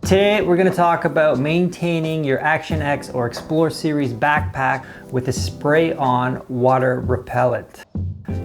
Today, we're gonna talk about maintaining your Action X or Explore Series backpack with a spray-on water repellent.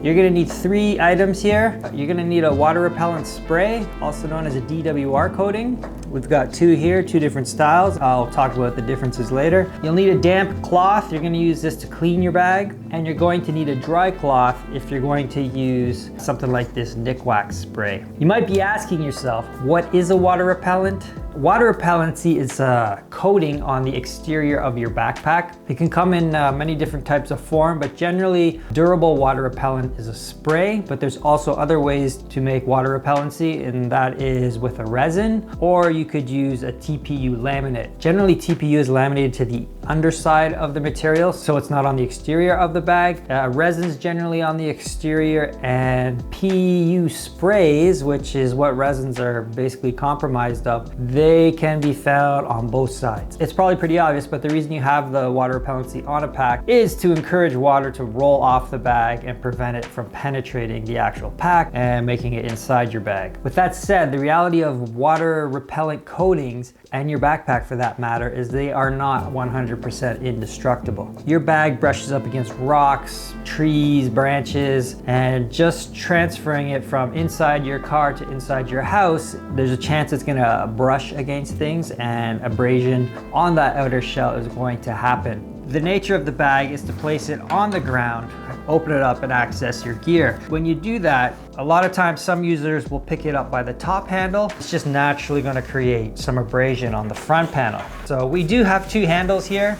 You're gonna need 3 items here. You're gonna need a water repellent spray, also known as a DWR coating. We've got 2 here, 2 different styles. I'll talk about the differences later. You'll need a damp cloth. You're gonna use this to clean your bag. And you're going to need a dry cloth if you're going to use something like this Nikwax spray. You might be asking yourself, what is a water repellent? Water repellency is a coating on the exterior of your backpack. It can come in many different types of form, but generally durable water repellent is a spray, but there's also other ways to make water repellency, and that is with a resin, or you could use a TPU laminate. Generally, TPU is laminated to the underside of the material, so it's not on the exterior of the bag. Resin is generally on the exterior, and PU sprays, which is what resins are basically comprised of, they can be found on both sides. It's probably pretty obvious, but the reason you have the water repellency on a pack is to encourage water to roll off the bag and prevent it from penetrating the actual pack and making it inside your bag. With that said, the reality of water repellent coatings, and your backpack for that matter, is they are not 100% indestructible. Your bag brushes up against rocks, trees, branches, and just transferring it from inside your car to inside your house, there's a chance it's gonna brush against things and abrasion on that outer shell is going to happen. The nature of the bag is to place it on the ground, open it up and access your gear. When you do that, a lot of times some users will pick it up by the top handle. It's just naturally going to create some abrasion on the front panel. So we do have 2 handles here.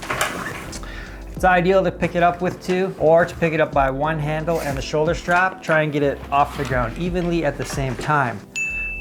It's ideal to pick it up with 2 or to pick it up by 1 handle and the shoulder strap. Try and get it off the ground evenly at the same time.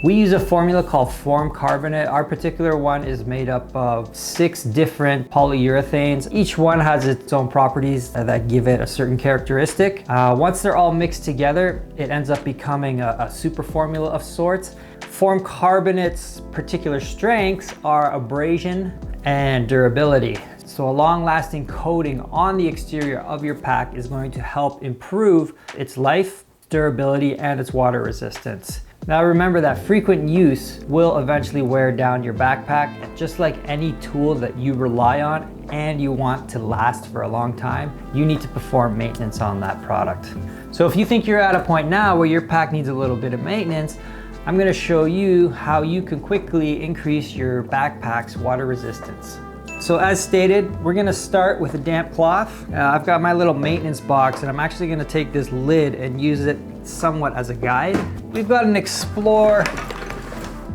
We use a formula called form carbonate. Our particular one is made up of 6 different polyurethanes. Each one has its own properties that give it a certain characteristic. Once they're all mixed together, it ends up becoming a super formula of sorts. Form carbonate's particular strengths are abrasion and durability. So a long-lasting coating on the exterior of your pack is going to help improve its life, durability, and its water resistance. Now remember that frequent use will eventually wear down your backpack. Just like any tool that you rely on and you want to last for a long time, you need to perform maintenance on that product. So if you think you're at a point now where your pack needs a little bit of maintenance, I'm going to show you how you can quickly increase your backpack's water resistance. So as stated, we're gonna start with a damp cloth. I've got my little maintenance box and I'm actually gonna take this lid and use it somewhat as a guide. We've got an Explore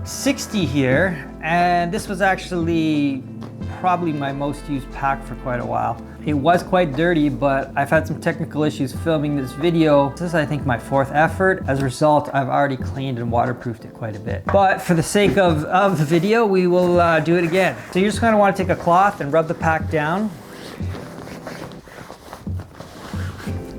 60 here, and this was actually probably my most used pack for quite a while. It was quite dirty, but I've had some technical issues filming this video. This is, I think, my 4th effort. As a result, I've already cleaned and waterproofed it quite a bit. But for the sake of the video, we will do it again. So you're just gonna wanna take a cloth and rub the pack down.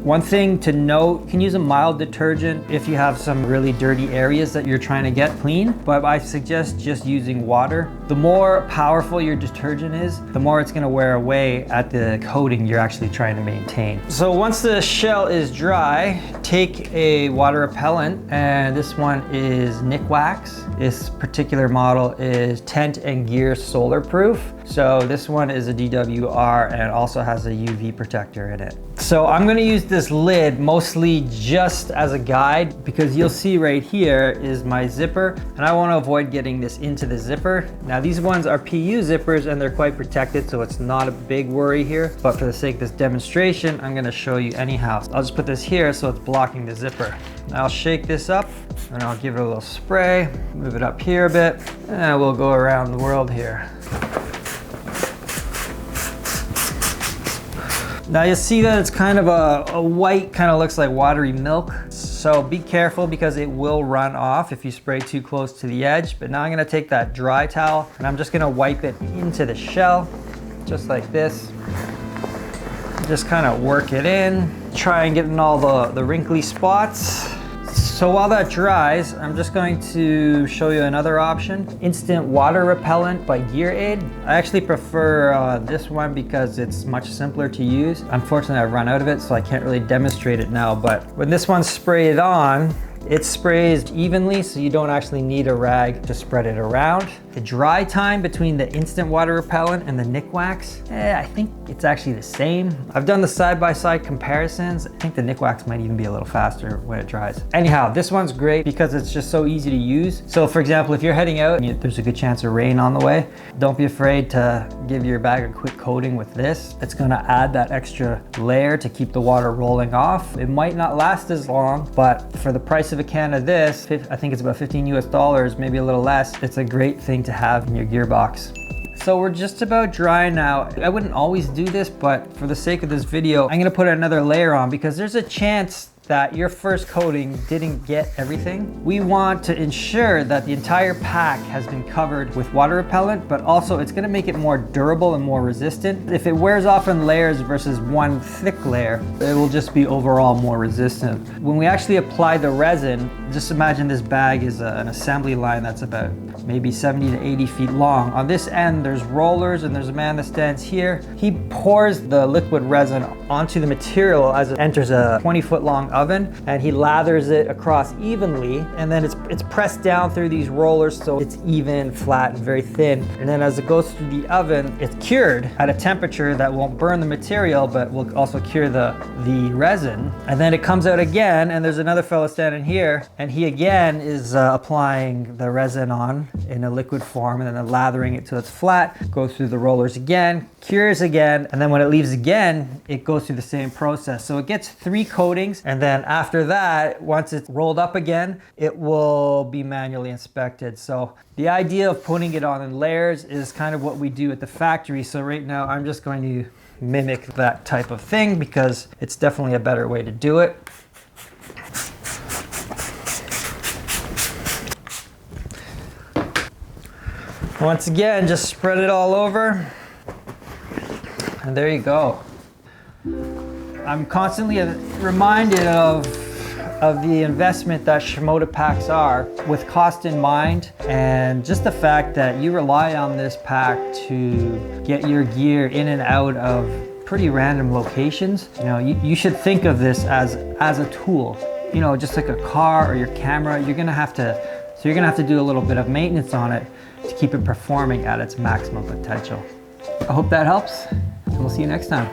One thing to note, you can use a mild detergent if you have some really dirty areas that you're trying to get clean, but I suggest just using water. The more powerful your detergent is, the more it's gonna wear away at the coating you're actually trying to maintain. So once the shell is dry, take a water repellent, and this one is Nikwax. This particular model is Tent and Gear Solar Proof. So this one is a DWR and also has a UV protector in it. So I'm gonna use this lid mostly just as a guide, because you'll see right here is my zipper, and I wanna avoid getting this into the zipper. Now these ones are PU zippers and they're quite protected, so it's not a big worry here, but for the sake of this demonstration, I'm gonna show you anyhow. I'll just put this here so it's blocking the zipper. I'll shake this up and I'll give it a little spray, move it up here a bit, and we'll go around the world here. Now you see that it's kind of a white, kind of looks like watery milk. So be careful because it will run off if you spray too close to the edge. But now I'm gonna take that dry towel and I'm just gonna wipe it into the shell, just like this. Just kind of work it in. Try and get in all the wrinkly spots. So while that dries, I'm just going to show you another option. Instant Water Repellent by Gear Aid. I actually prefer this one because it's much simpler to use. Unfortunately, I've run out of it, so I can't really demonstrate it now, but when this one's sprayed on, it sprays evenly, so you don't actually need a rag to spread it around. The dry time between the instant water repellent and the Nikwax, I think it's actually the same. I've done the side-by-side comparisons. I think the Nikwax might even be a little faster when it dries. Anyhow, this one's great because it's just so easy to use. So for example, if you're heading out and there's a good chance of rain on the way, don't be afraid to give your bag a quick coating with this. It's gonna add that extra layer to keep the water rolling off. It might not last as long, but for the price of a can of this, I think it's about 15 US, maybe a little less. It's a great thing to have in your gearbox. So we're just about dry now. I wouldn't always do this, but for the sake of this video, I'm gonna put another layer on because there's a chance that your first coating didn't get everything. We want to ensure that the entire pack has been covered with water repellent, but also it's gonna make it more durable and more resistant. If it wears off in layers versus one thick layer, it will just be overall more resistant. When we actually apply the resin, just imagine this bag is an assembly line that's about maybe 70 to 80 feet long. On this end, there's rollers and there's a man that stands here. He pours the liquid resin onto the material as it enters a 20-foot long oven, and he lathers it across evenly, and then it's pressed down through these rollers so it's even, flat, and very thin. And then as it goes through the oven, it's cured at a temperature that won't burn the material, but will also cure the resin. And then it comes out again, and there's another fellow standing here, and he again is applying the resin on in a liquid form, and then lathering it till it's flat, goes through the rollers again, cures again, and then when it leaves again, it goes through the same process. So it gets 3 coatings, and then after that, once it's rolled up again, it will be manually inspected. So the idea of putting it on in layers is kind of what we do at the factory. So right now, I'm just going to mimic that type of thing because it's definitely a better way to do it. Once again, just spread it all over, and there you go. I'm constantly reminded of the investment that Shimoda packs are, with cost in mind, and just the fact that you rely on this pack to get your gear in and out of pretty random locations. You know, you should think of this as a tool. You know, just like a car or your camera, you're gonna have to do a little bit of maintenance on it to keep it performing at its maximum potential. I hope that helps, and we'll see you next time.